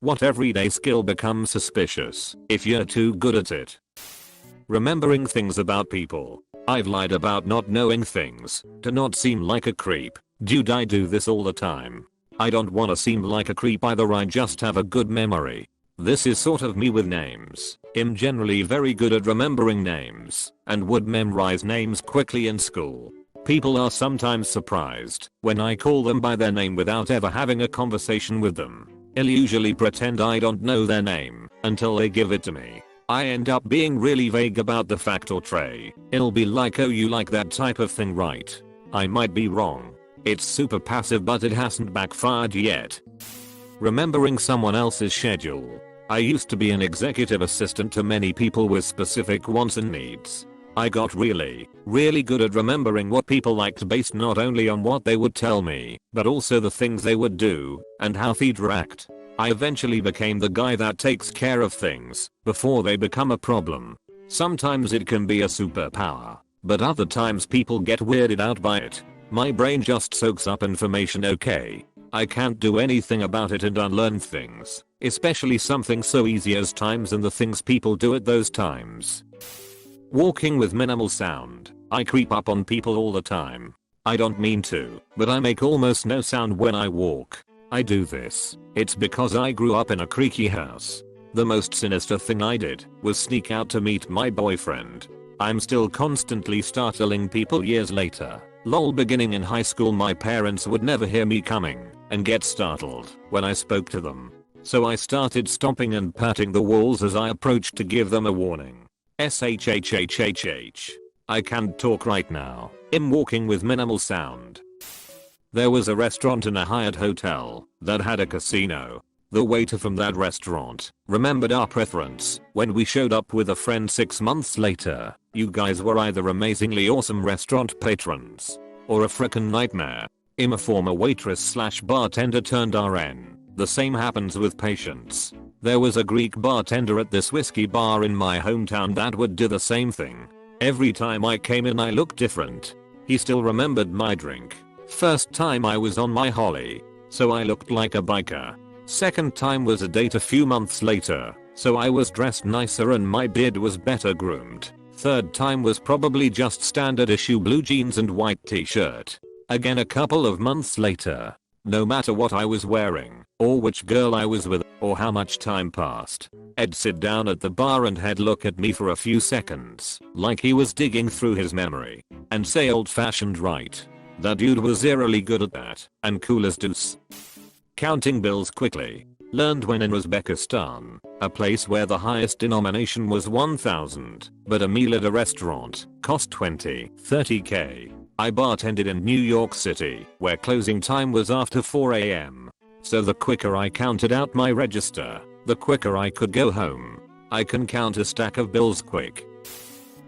What everyday skill becomes suspicious if you're too good at it? Remembering things about people. I've lied about not knowing things to not seem like a creep. Dude, I do this all the time. I don't wanna seem like a creep either, I just have a good memory. This is sort of me with names. I'm generally very good at remembering names and would memorize names quickly in school. People are sometimes surprised when I call them by their name without ever having a conversation with them. I'll usually pretend I don't know their name until they give it to me. I end up being really vague about the fact or trait. It'll be like, oh, you like that type of thing, right? I might be wrong. It's super passive, but it hasn't backfired yet. Remembering someone else's schedule. I used to be an executive assistant to many people with specific wants and needs. I got really good at remembering what people liked based not only on what they would tell me, but also the things they would do and how they'd react. I eventually became the guy that takes care of things before they become a problem. Sometimes it can be a superpower, but other times people get weirded out by it. My brain just soaks up information, okay? I can't do anything about it and unlearn things, especially something so easy as times and the things people do at those times. Walking with minimal sound. I creep up on people all the time. I don't mean to, but I make almost no sound when I walk. I do this. It's because I grew up in a creaky house. The most sinister thing I did was sneak out to meet my boyfriend. I'm still constantly startling people years later. Lol, beginning in high school my parents would never hear me coming and get startled when I spoke to them. So I started stomping and patting the walls as I approached to give them a warning. SHHHHH. I can't talk right now. I'm walking with minimal sound. There was a restaurant in a hired hotel that had a casino. The waiter from that restaurant remembered our preference when we showed up with a friend 6 months later. You guys were either amazingly awesome restaurant patrons or a frickin' nightmare. I'm a former waitress slash bartender turned RN. The same happens with patients. There was a Greek bartender at this whiskey bar in my hometown that would do the same thing. Every time I came in I looked different. He still remembered my drink. First time I was on my Holly, so I looked like a biker. Second time was a date a few months later, so I was dressed nicer and my beard was better groomed. Third time was probably just standard issue blue jeans and white t-shirt. Again a couple of months later. No matter what I was wearing, or which girl I was with, or how much time passed, Ed sit down at the bar and he'd look at me for a few seconds, like he was digging through his memory, and say old-fashioned right. That dude was eerily good at that, and cool as deuce. Counting bills quickly. Learned when in Uzbekistan, a place where the highest denomination was 1,000, but a meal at a restaurant cost 20-30k. I bartended in New York City, where closing time was after 4 AM. So the quicker I counted out my register, the quicker I could go home. I can count a stack of bills quick.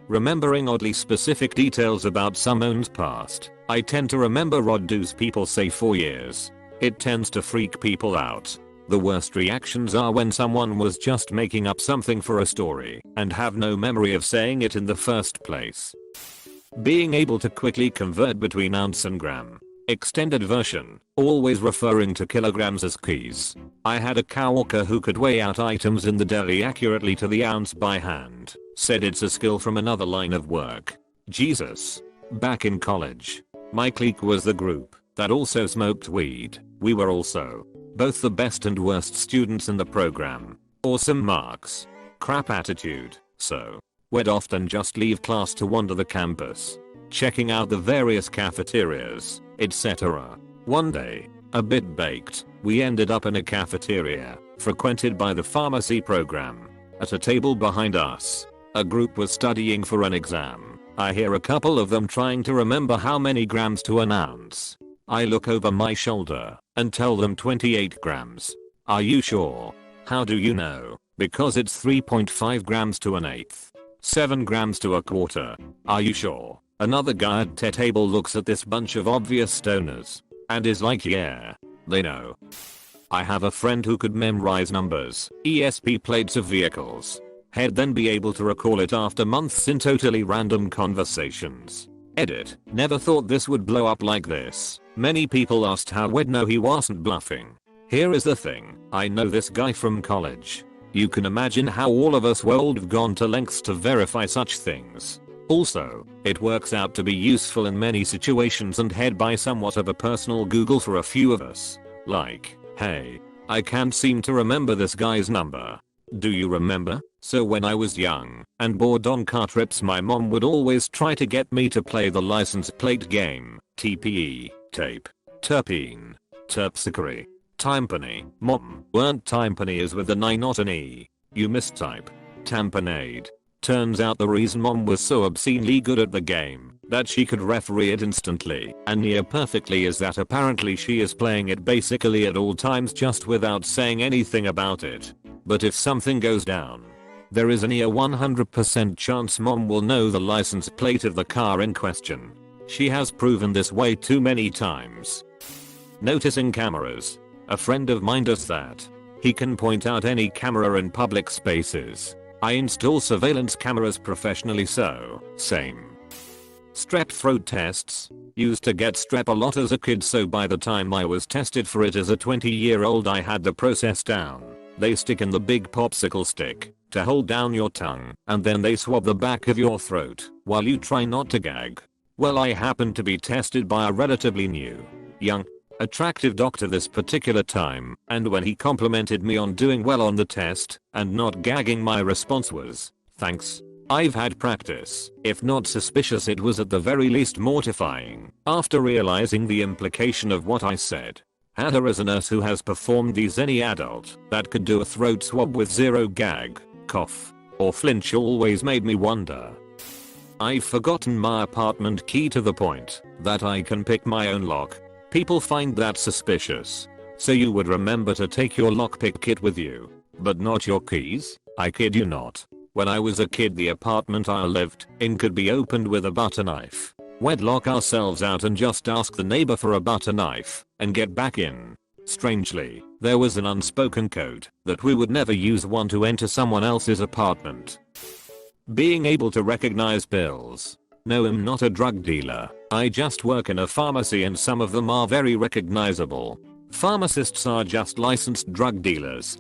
Remembering oddly specific details about someone's past. I tend to remember odd do's people say for years. It tends to freak people out. The worst reactions are when someone was just making up something for a story and have no memory of saying it in the first place. Being able to quickly convert between ounce and gram. Extended version, always referring to kilograms as keys. I had a coworker who could weigh out items in the deli accurately to the ounce by hand. Said it's a skill from another line of work. Jesus. Back in college, my clique was the group that also smoked weed. We were also both the best and worst students in the program. Awesome marks. Crap attitude. So we'd often just leave class to wander the campus, checking out the various cafeterias, etc. One day, a bit baked, we ended up in a cafeteria frequented by the pharmacy program. At a table behind us, a group was studying for an exam. I hear a couple of them trying to remember how many grams to an ounce. I look over my shoulder and tell them 28 grams. Are you sure? How do you know? Because it's 3.5 grams to an eighth. 7 grams to a quarter. Are you sure? Another guy at the table looks at this bunch of obvious stoners and is like, yeah, they know. I have a friend who could memorize numbers, ESP plates of vehicles. He'd then be able to recall it after months in totally random conversations. Edit. Never thought this would blow up like this. Many people asked how we'd know he wasn't bluffing. Here is the thing, I know this guy from college. You can imagine how all of us would have gone to lengths to verify such things. Also, it works out to be useful in many situations and head by somewhat of a personal Google for a few of us. Like, hey, I can't seem to remember this guy's number. Do you remember? So when I was young and bored on car trips, my mom would always try to get me to play the license plate game, TPE, tape, terpene, terpsichore, timpani. Mom, weren't timpani is with an I not an E. You mistype. Tamponade. Turns out the reason mom was so obscenely good at the game that she could referee it instantly and near perfectly is that apparently she is playing it basically at all times just without saying anything about it. But if something goes down, there is a near 100% chance mom will know the license plate of the car in question. She has proven this way too many times. Noticing cameras. A friend of mine does that. He can point out any camera in public spaces. I install surveillance cameras professionally, so same. Strep throat tests. Used to get strep a lot as a kid, so by the time I was tested for it as a 20-year-old I had the process down. They stick in the big popsicle stick to hold down your tongue and then they swab the back of your throat while you try not to gag. Well, I happened to be tested by a relatively new, young, attractive doctor this particular time, and when he complimented me on doing well on the test and not gagging, my response was, "Thanks. I've had practice." If not suspicious, it was at the very least mortifying after realizing the implication of what I said. Had her as a nurse who has performed these, any adult that could do a throat swab with zero gag, cough, or flinch always made me wonder. I've forgotten my apartment key to the point that I can pick my own lock. People find that suspicious. So you would remember to take your lockpick kit with you, but not your keys? I kid you not. When I was a kid, the apartment I lived in could be opened with a butter knife. We'd lock ourselves out and just ask the neighbor for a butter knife and get back in. Strangely, there was an unspoken code that we would never use one to enter someone else's apartment. Being able to recognize pills. No, I'm not a drug dealer. I just work in a pharmacy and some of them are very recognizable. Pharmacists are just licensed drug dealers.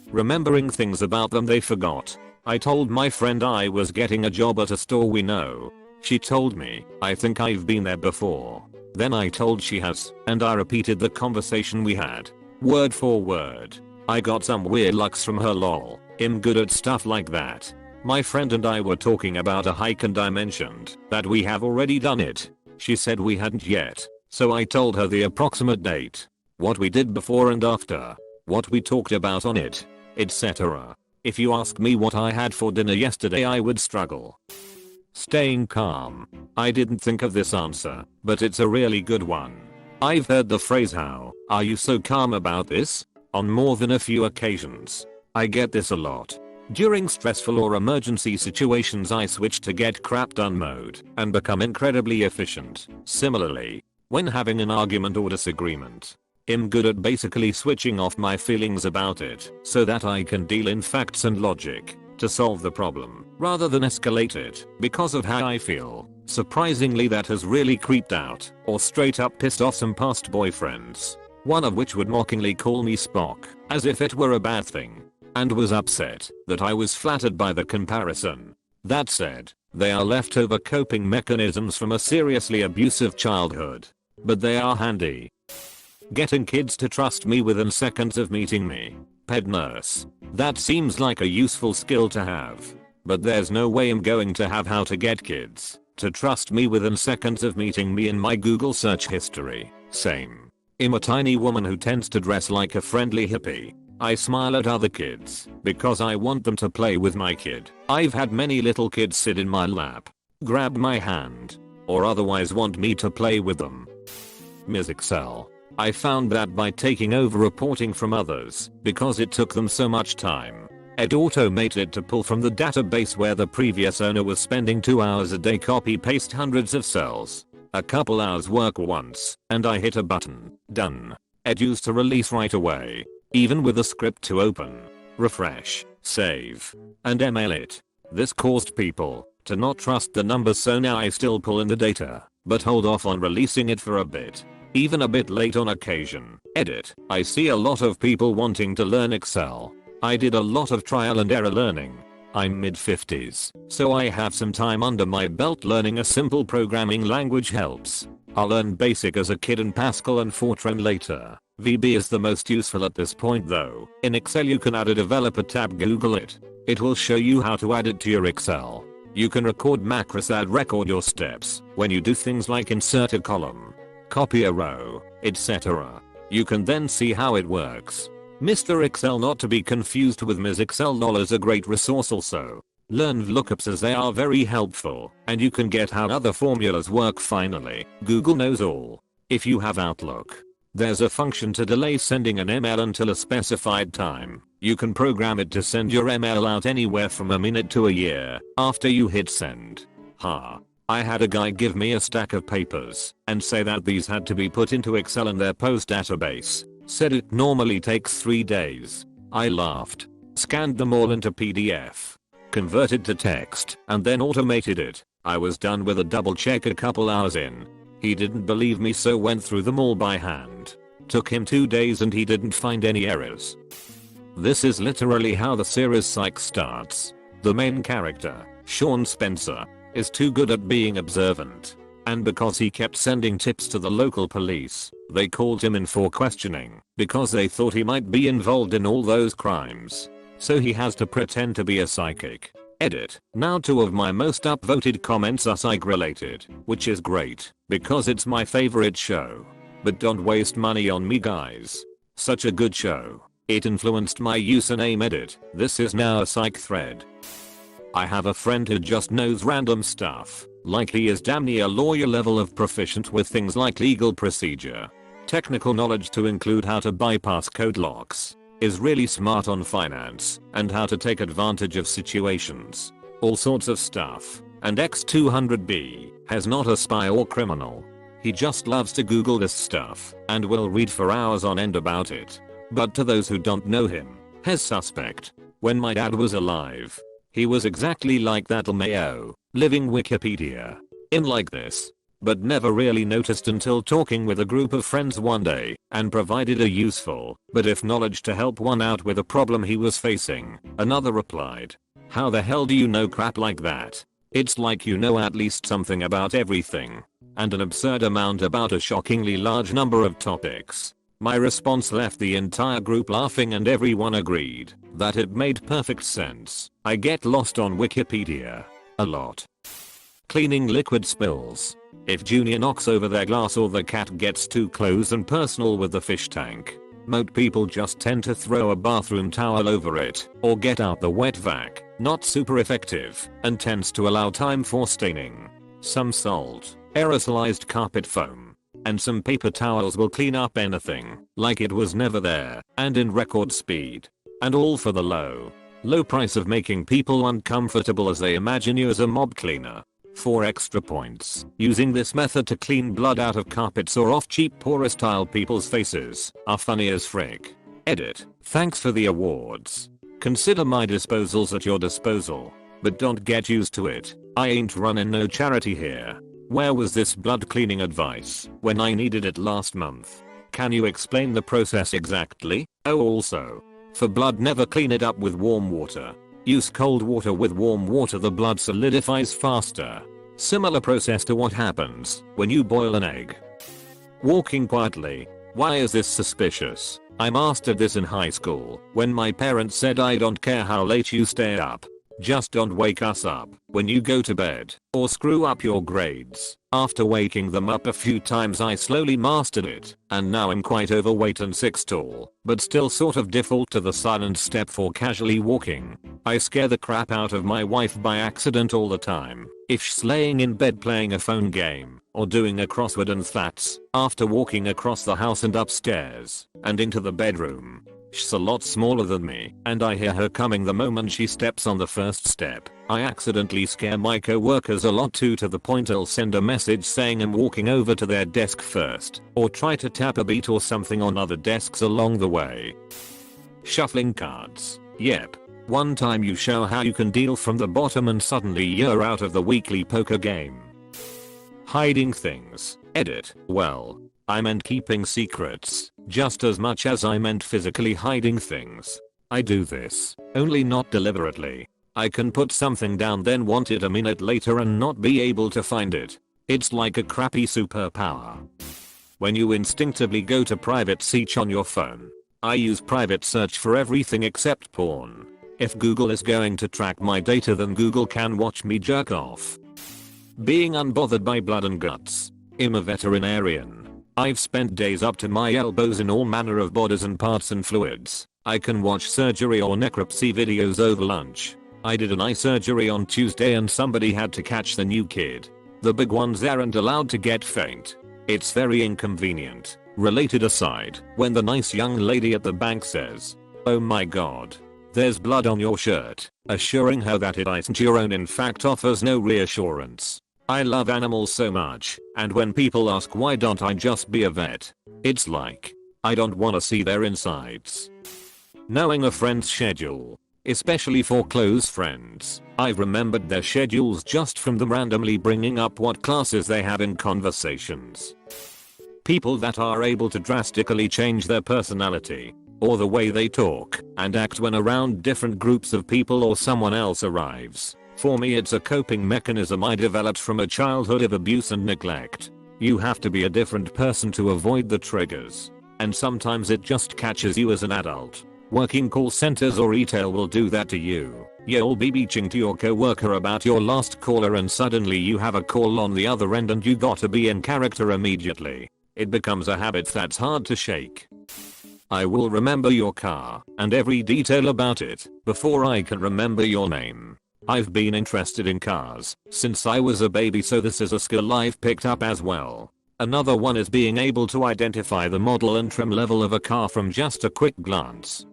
Remembering things about them they forgot. I told my friend I was getting a job at a store we know. She told me, "I think I've been there before." Then I told she has, and I repeated the conversation we had, word for word. I got some weird looks from her. Lol, I'm good at stuff like that. My friend and I were talking about a hike and I mentioned that we have already done it. She said we hadn't yet, so I told her the approximate date, what we did before and after, what we talked about on it, etc. If you ask me what I had for dinner yesterday, I would struggle. Staying calm. I didn't think of this answer, but it's a really good one. I've heard the phrase "how are you so calm about this?" on more than a few occasions. I get this a lot. During stressful or emergency situations I switch to get crap done mode and become incredibly efficient. Similarly, when having an argument or disagreement, I'm good at basically switching off my feelings about it so that I can deal in facts and logic to solve the problem rather than escalate it because of how I feel. Surprisingly, that has really creeped out or straight up pissed off some past boyfriends, one of which would mockingly call me Spock as if it were a bad thing, and was upset that I was flattered by the comparison. That said, they are leftover coping mechanisms from a seriously abusive childhood, but they are handy. Getting kids to trust me within seconds of meeting me. Pet nurse. That seems like a useful skill to have, but there's no way I'm going to have how to get kids to trust me within seconds of meeting me in my Google search history. Same. I'm a tiny woman who tends to dress like a friendly hippie. I smile at other kids because I want them to play with my kid. I've had many little kids sit in my lap, grab my hand, or otherwise want me to play with them. Ms. Excel. I found that by taking over reporting from others because it took them so much time, it automated to pull from the database where the previous owner was spending 2 hours a day copy paste hundreds of cells. A couple hours work once, and I hit a button. Done. It used to release right away, even with a script to open, refresh, save, and email it. This caused people to not trust the numbers, so now I still pull in the data, but hold off on releasing it for a bit. even a bit late on occasion. Edit. I see a lot of people wanting to learn Excel. I did a lot of trial and error learning. I'm mid-50s, so I have some time under my belt. Learning a simple programming language helps. I'll learn BASIC as a kid and Pascal and Fortran later. VB is the most useful at this point though. In Excel you can add a developer tab. Google it. It will show you how to add it to your Excel. You can record macros that record your steps when you do things like insert a column, copy a row, etc. You can then see how it works. Mr. Excel, not to be confused with Ms. Excel. LOL is a great resource also. Learn VLOOKUPs as they are very helpful, and you can get how other formulas work. Finally, Google knows all. If you have Outlook, there's a function to delay sending an email until a specified time. You can program it to send your email out anywhere from a minute to a year after you hit send. I had a guy give me a stack of papers and say that these had to be put into Excel in their post database. Said it normally takes 3 days. I laughed, scanned them all into PDF, converted to text, and then automated it. I was done with a double check a couple hours in. He didn't believe me, so went through them all by hand. Took him 2 days and he didn't find any errors. This is literally how the series Psych starts. The main character, Sean Spencer, is too good at being observant. And because he kept sending tips to the local police, they called him in for questioning because they thought he might be involved in all those crimes. So he has to pretend to be a psychic. Edit. Now 2 of my most upvoted comments are psych related, which is great because it's my favorite show. But don't waste money on me guys. Such a good show. It influenced my username. Edit. This is now a psych thread. I have a friend who just knows random stuff. Like he is damn near lawyer level of proficient with things like legal procedure, technical knowledge to include how to bypass code locks, is really smart on finance and how to take advantage of situations, all sorts of stuff, and X200B has not a spy or criminal. He just loves to Google this stuff and will read for hours on end about it. But to those who don't know him, his suspect, when my dad was alive, he was exactly like that. LMAO, Living Wikipedia. In like this. But never really noticed until talking with a group of friends one day and provided a useful, but if knowledge to help one out with a problem he was facing. Another replied, "How the hell do you know crap like that? It's like you know at least something about everything. And an absurd amount about a shockingly large number of topics." My response left the entire group laughing and everyone agreed that it made perfect sense. I get lost on Wikipedia a lot. Cleaning liquid spills. If Junior knocks over their glass or the cat gets too close and personal with the fish tank, most people just tend to throw a bathroom towel over it or get out the wet vac. Not super effective and tends to allow time for staining. Some salt, aerosolized carpet foam, and some paper towels will clean up anything like it was never there and in record speed. And all for the low price of making people uncomfortable as they imagine you as a mob cleaner. 4 extra points. Using this method to clean blood out of carpets or off cheap porous tile people's faces are funny as frick. Edit. Thanks for the awards. Consider my disposals at your disposal. But don't get used to it. I ain't running no charity here. Where was this blood cleaning advice when I needed it last month? Can you explain the process exactly? Oh, also, for blood, never clean it up with warm water. Use cold water with warm water, the blood solidifies faster. Similar process to what happens when you boil an egg. Walking quietly. Why is this suspicious? I mastered this in high school when my parents said, "I don't care how late you stay up. Just don't wake us up when you go to bed or screw up your grades." After waking them up a few times I slowly mastered it, and now I'm quite overweight and 6 tall, but still sort of default to the silent step for casually walking. I scare the crap out of my wife by accident all the time. If she's laying in bed playing a phone game or doing a crossword and that's after walking across the house and upstairs and into the bedroom. She's a lot smaller than me, and I hear her coming the moment she steps on the first step. I accidentally scare my co-workers a lot too, to the point I'll send a message saying I'm walking over to their desk first, or try to tap a beat or something on other desks along the way. Shuffling cards. Yep. One time you show how you can deal from the bottom and suddenly you're out of the weekly poker game. Hiding things. Edit. Well, I meant keeping secrets, just as much as I meant physically hiding things. I do this, only not deliberately. I can put something down then want it a minute later and not be able to find it. It's like a crappy superpower. When you instinctively go to private search on your phone. I use private search for everything except porn. If Google is going to track my data then Google can watch me jerk off. Being unbothered by blood and guts. I'm a veterinarian. I've spent days up to my elbows in all manner of bodies and parts and fluids. I can watch surgery or necropsy videos over lunch. I did an eye surgery on Tuesday and somebody had to catch the new kid. The big ones aren't allowed to get faint. It's very inconvenient. Related aside, when the nice young lady at the bank says, "Oh my god, there's blood on your shirt," assuring her that it isn't your own in fact offers no reassurance. I love animals so much, and when people ask why don't I just be a vet, it's like, I don't wanna see their insides. Knowing a friend's schedule, especially for close friends, I've remembered their schedules just from them randomly bringing up what classes they have in conversations. People that are able to drastically change their personality, or the way they talk and act when around different groups of people or someone else arrives. For me it's a coping mechanism I developed from a childhood of abuse and neglect. You have to be a different person to avoid the triggers. And sometimes it just catches you as an adult. Working call centers or retail will do that to you. You'll be bitching to your coworker about your last caller and suddenly you have a call on the other end and you gotta be in character immediately. It becomes a habit that's hard to shake. I will remember your car and every detail about it before I can remember your name. I've been interested in cars since I was a baby, so this is a skill I've picked up as well. Another one is being able to identify the model and trim level of a car from just a quick glance.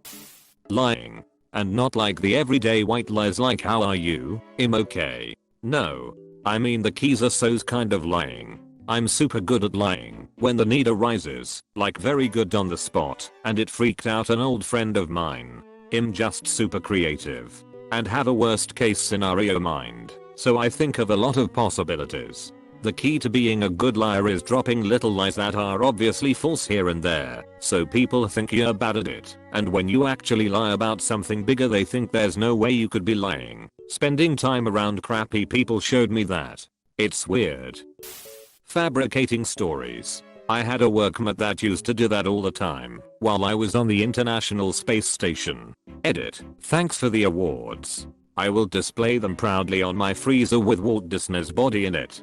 Lying. And not like the everyday white lies like "how are you, I'm okay." No. I mean the keys are so's kind of lying. I'm super good at lying when the need arises, like very good on the spot, and it freaked out an old friend of mine. I'm just super creative. And have a worst case scenario mind, so I think of a lot of possibilities. The key to being a good liar is dropping little lies that are obviously false here and there, so people think you're bad at it, and when you actually lie about something bigger they think there's no way you could be lying. Spending time around crappy people showed me that. It's weird. Fabricating stories. I had a workmate that used to do that all the time while I was on the International Space Station. Edit. Thanks for the awards. I will display them proudly on my freezer with Walt Disney's body in it.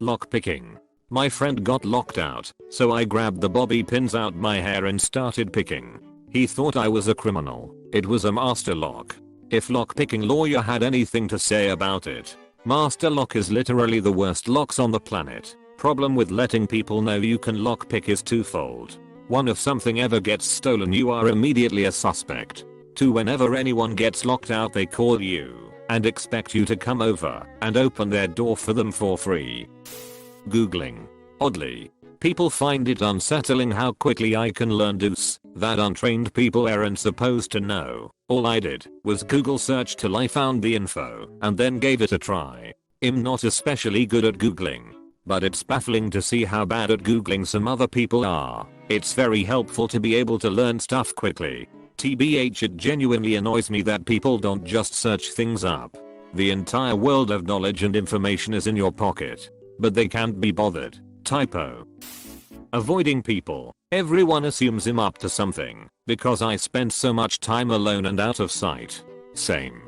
Lockpicking. My friend got locked out, so I grabbed the bobby pins out my hair and started picking. He thought I was a criminal. It was a master lock. If lockpicking lawyer had anything to say about it, master lock is literally the worst locks on the planet. Problem with letting people know you can lockpick is twofold. 1. If something ever gets stolen you are immediately a suspect. 2. Whenever anyone gets locked out they call you and expect you to come over and open their door for them for free. Googling. Oddly, people find it unsettling how quickly I can learn do's that untrained people aren't supposed to know. All I did was Google search till I found the info and then gave it a try. I'm not especially good at Googling, but it's baffling to see how bad at Googling some other people are. It's very helpful to be able to learn stuff quickly. TBH, it genuinely annoys me that people don't just search things up. The entire world of knowledge and information is in your pocket, but they can't be bothered. Typo. Avoiding people. Everyone assumes I'm up to something because I spend so much time alone and out of sight. Same.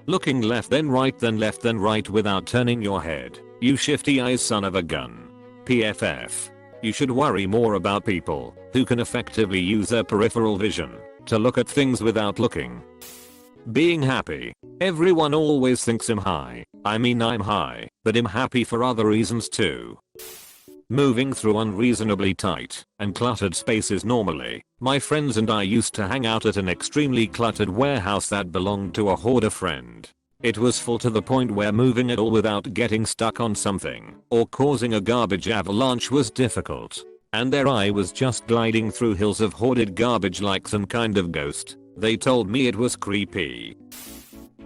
Looking left then right then left then right without turning your head. You shifty eyes son of a gun. PFF. You should worry more about people who can effectively use their peripheral vision to look at things without looking. Being happy. Everyone always thinks I'm high. I mean I'm high, but I'm happy for other reasons too. Moving through unreasonably tight and cluttered spaces normally. My friends and I used to hang out at an extremely cluttered warehouse that belonged to a hoarder friend. It was full to the point where moving it all without getting stuck on something or causing a garbage avalanche was difficult. And there I was just gliding through hills of hoarded garbage like some kind of ghost. They told me it was creepy.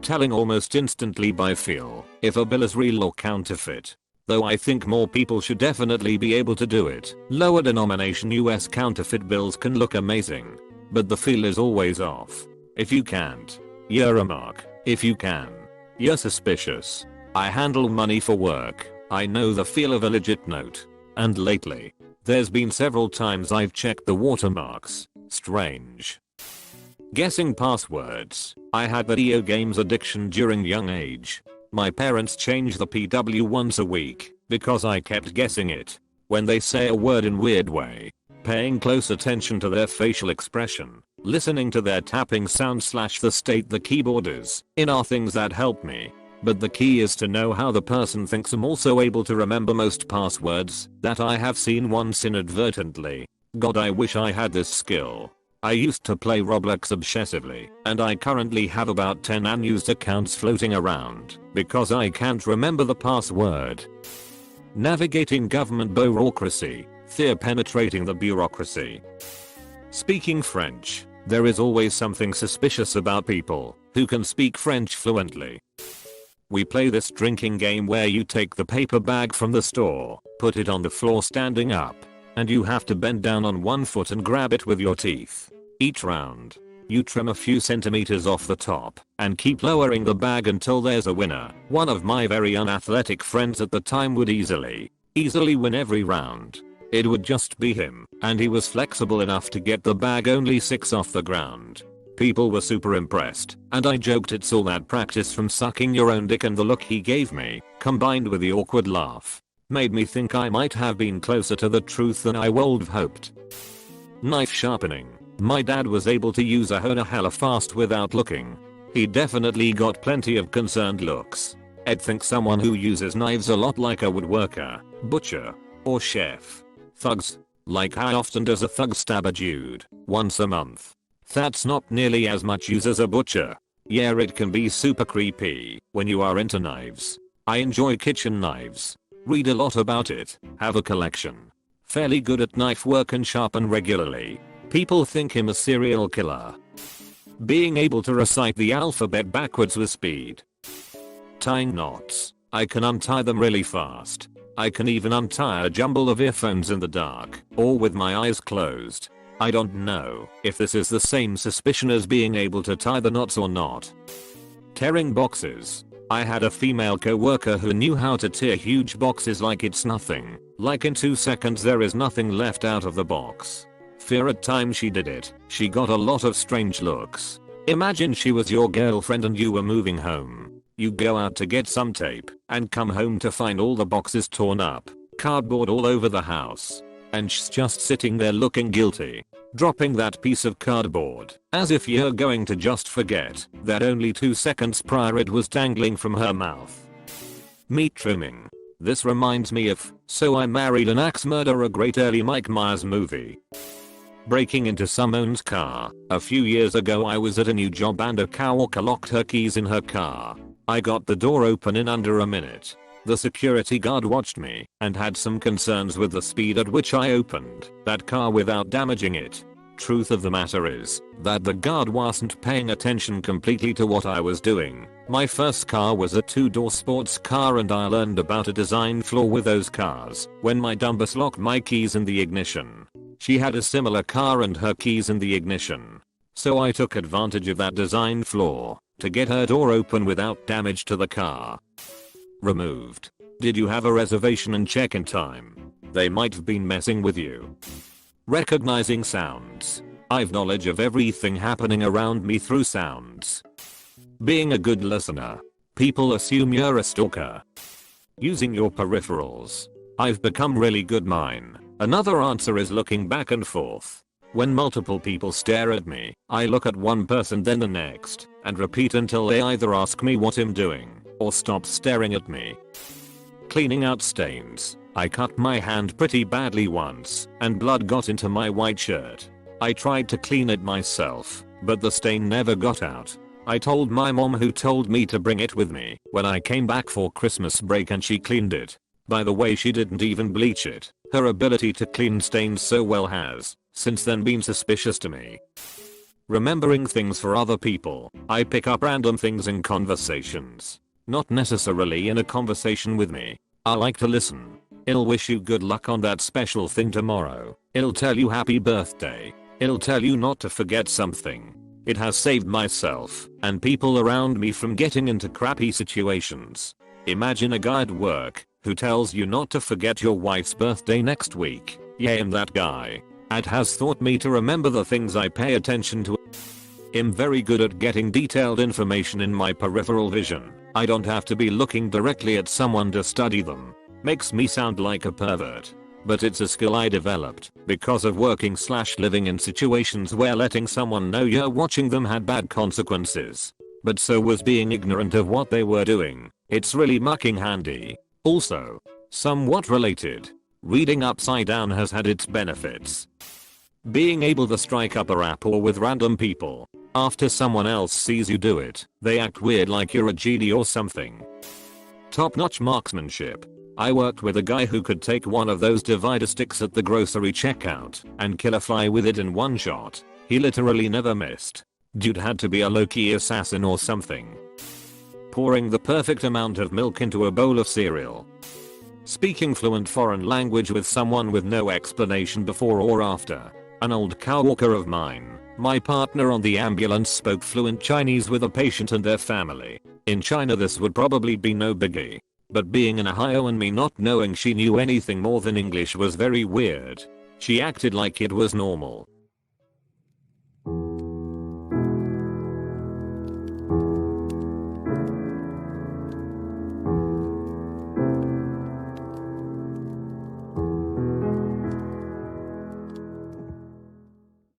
Telling almost instantly by feel if a bill is real or counterfeit. though I think more people should definitely be able to do it. Lower denomination US counterfeit bills can look amazing, but the feel is always off. If you can't, you're a mark. If you can, you're suspicious. I handle money for work. I know the feel of a legit note. And lately, there's been several times I've checked the watermarks. Strange. Guessing passwords. I had video games addiction during young age. My parents changed the PW once a week because I kept guessing it. When they say a word in weird way, paying close attention to their facial expression, listening to their tapping sound / the state the keyboard is in are things that help me. But the key is to know how the person thinks. I'm also able to remember most passwords that I have seen once inadvertently. God, I wish I had this skill. I used to play Roblox obsessively, and I currently have about 10 unused accounts floating around because I can't remember the password. Navigating government bureaucracy. Fear penetrating the bureaucracy. Speaking French. There is always something suspicious about people who can speak French fluently. We play this drinking game where you take the paper bag from the store, put it on the floor standing up, and you have to bend down on one foot and grab it with your teeth. Each round, you trim a few centimeters off the top and keep lowering the bag until there's a winner. One of my very unathletic friends at the time would easily win every round. It would just be him, and he was flexible enough to get the bag only 6 off the ground. People were super impressed, and I joked it's all that practice from sucking your own dick, and the look he gave me, combined with the awkward laugh, made me think I might have been closer to the truth than I would have hoped. Knife sharpening. My dad was able to use a honer hella fast without looking. He definitely got plenty of concerned looks. I'd think someone who uses knives a lot like a woodworker, butcher, or chef. Thugs. Like, how often does a thug stab a dude? Once a month. That's not nearly as much use as a butcher. Yeah, it can be super creepy when you are into knives. I enjoy kitchen knives. Read a lot about it. Have a collection. Fairly good at knife work and sharpen regularly. People think him a serial killer. Being able to recite the alphabet backwards with speed. Tying knots. I can untie them really fast. I can even untie a jumble of earphones in the dark or with my eyes closed. I don't know if this is the same suspicion as being able to tie the knots or not. Tearing boxes. I had a female co-worker who knew how to tear huge boxes like it's nothing. Like in 2 seconds there is nothing left out of the box. Fear at time she did it, she got a lot of strange looks. Imagine she was your girlfriend and you were moving home. You go out to get some tape and come home to find all the boxes torn up, cardboard all over the house. And she's just sitting there looking guilty, dropping that piece of cardboard as if you're going to just forget that only 2 seconds prior it was dangling from her mouth. Meat trimming. This reminds me of So I Married an Axe Murderer, a great early Mike Myers movie. Breaking into someone's car. A few years ago I was at a new job and a coworker locked her keys in her car. I got the door open in under a minute. The security guard watched me and had some concerns with the speed at which I opened that car without damaging it. Truth of the matter is that the guard wasn't paying attention completely to what I was doing. My first car was a 2-door sports car and I learned about a design flaw with those cars when my dumbass locked my keys in the ignition. She had a similar car and her keys in the ignition. So I took advantage of that design flaw to get her door open without damage to the car. Removed. Did you have a reservation and check-in time? They might have been messing with you. Recognizing sounds. I've knowledge of everything happening around me through sounds. Being a good listener. People assume you're a stalker. Using your peripherals. I've become really good mine. Another answer is looking back and forth. When multiple people stare at me, I look at one person then the next, and repeat until they either ask me what I'm doing, or stop staring at me. Cleaning out stains. I cut my hand pretty badly once, and blood got into my white shirt. I tried to clean it myself, but the stain never got out. I told my mom, who told me to bring it with me when I came back for Christmas break, and she cleaned it. By the way, she didn't even bleach it. Her ability to clean stains so well has, since then, been suspicious to me. Remembering things for other people. I pick up random things in conversations. Not necessarily in a conversation with me. I like to listen. It'll wish you good luck on that special thing tomorrow. It'll tell you happy birthday. It'll tell you not to forget something. It has saved myself and people around me from getting into crappy situations. Imagine a guy at work who tells you not to forget your wife's birthday next week. Yeah, I'm that guy. It has taught me to remember the things I pay attention to. I'm very good at getting detailed information in my peripheral vision. I don't have to be looking directly at someone to study them. Makes me sound like a pervert. But it's a skill I developed because of working/living in situations where letting someone know you're watching them had bad consequences. But so was being ignorant of what they were doing. It's really mucking handy. Also, somewhat related, reading upside down has had its benefits. Being able to strike up a rapport with random people. After someone else sees you do it, they act weird like you're a genie or something. Top-notch marksmanship. I worked with a guy who could take one of those divider sticks at the grocery checkout and kill a fly with it in one shot. He literally never missed. Dude had to be a low-key assassin or something. Pouring the perfect amount of milk into a bowl of cereal. Speaking fluent foreign language with someone with no explanation before or after. An old coworker of mine, my partner on the ambulance, spoke fluent Chinese with a patient and their family. In China this would probably be no biggie. But being in Ohio and me not knowing she knew anything more than English was very weird. She acted like it was normal.